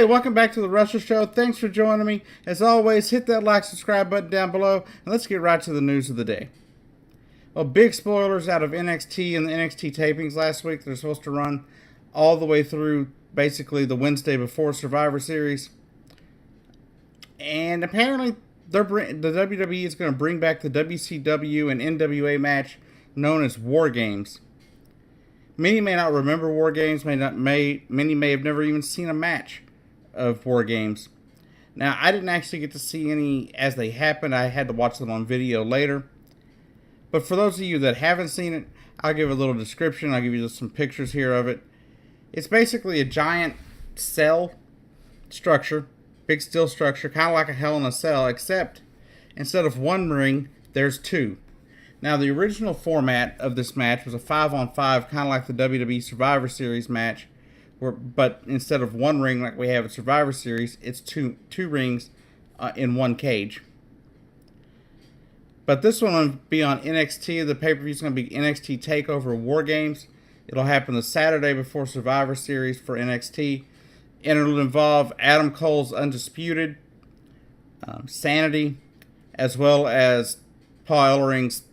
welcome back to the Wrestle Show. Thanks for joining me. As always, hit that like, subscribe button down below, and let's get right to the news of the day. Well, big spoilers out of NXT and the NXT tapings last week. They're supposed to run all the way through basically the Wednesday before Survivor Series. And apparently, the WWE is going to bring back the WCW and NWA match known as WarGames. Many may not remember WarGames. Many may have never even seen a match of WarGames. Now, I didn't actually get to see any as they happened. I had to watch them on video later. But for those of you that haven't seen it, I'll give a little description. I'll give you just some pictures here of it. It's basically a giant cell structure, big steel structure, kind of like a Hell in a Cell, except instead of one ring, there's two. Now, the original format of this match was a 5-on-5, kind of like the WWE Survivor Series match, but instead of one ring like we have at Survivor Series, it's two rings in one cage. But this one will be on NXT. The pay-per-view is going to be NXT TakeOver WarGames. It'll happen the Saturday before Survivor Series for NXT. And it'll involve Adam Cole's Undisputed, Sanity, as well as Paul Ellering's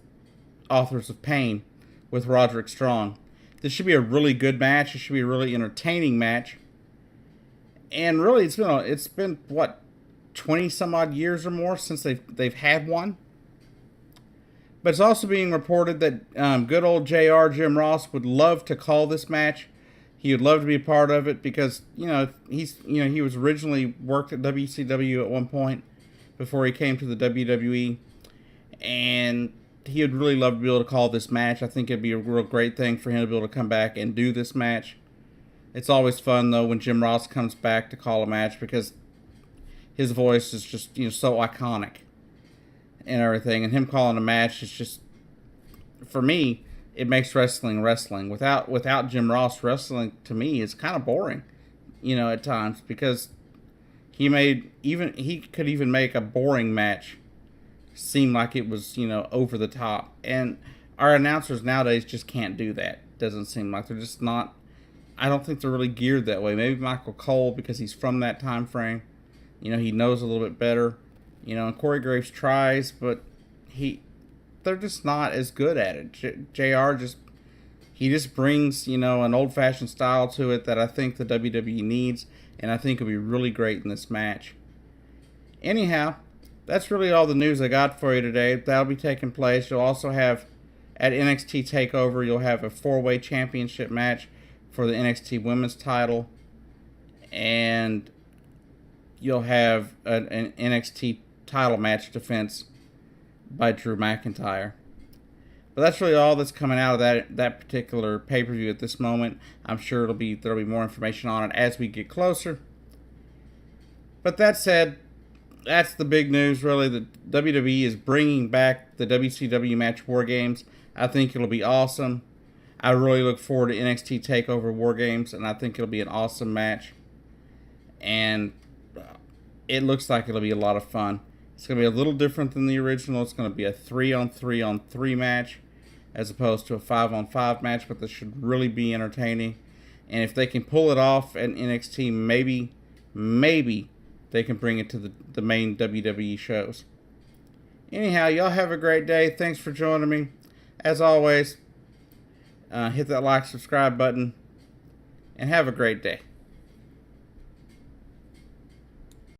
Authors of Pain with Roderick Strong. This should be a really good match. It should be a really entertaining match. And really, it's been what, 20 some odd years or more since they've had one. But it's also being reported that good old JR, Jim Ross, would love to call this match. He would love to be a part of it because he was originally worked at WCW at one point before he came to the WWE, and he would really love to be able to call this match. I think it'd be a real great thing for him to be able to come back and do this match. It's always fun, though, when Jim Ross comes back to call a match because his voice is just, so iconic and everything. And him calling a match is just, for me, it makes wrestling. Without Jim Ross, wrestling, to me, is kind of boring, at times, because he could even make a boring match seem like it was, over the top. And our announcers nowadays just can't do that. Doesn't seem like they're just not. I don't think they're really geared that way. Maybe Michael Cole, because he's from that time frame. He knows a little bit better. And Corey Graves tries, but they're just not as good at it. JR just brings, an old-fashioned style to it that I think the WWE needs, and I think it'll be really great in this match. Anyhow, that's really all the news I got for you today. That'll be taking place. You'll also have, at NXT TakeOver, you'll have a 4-way championship match for the NXT Women's title. And you'll have an NXT title match defense by Drew McIntyre. But that's really all that's coming out of that particular pay-per-view at this moment. I'm sure there'll be more information on it as we get closer. But that said, that's the big news, really. The WWE is bringing back the WCW match WarGames. I think it'll be awesome. I really look forward to NXT TakeOver WarGames, and I think it'll be an awesome match. And it looks like it'll be a lot of fun. It's going to be a little different than the original. It's going to be a 3-on-3-on-3 match as opposed to a 5-on-5 match, but this should really be entertaining. And if they can pull it off at NXT, maybe they can bring it to the main WWE shows. Anyhow, y'all have a great day. Thanks for joining me. As always, hit that like, subscribe button, and have a great day.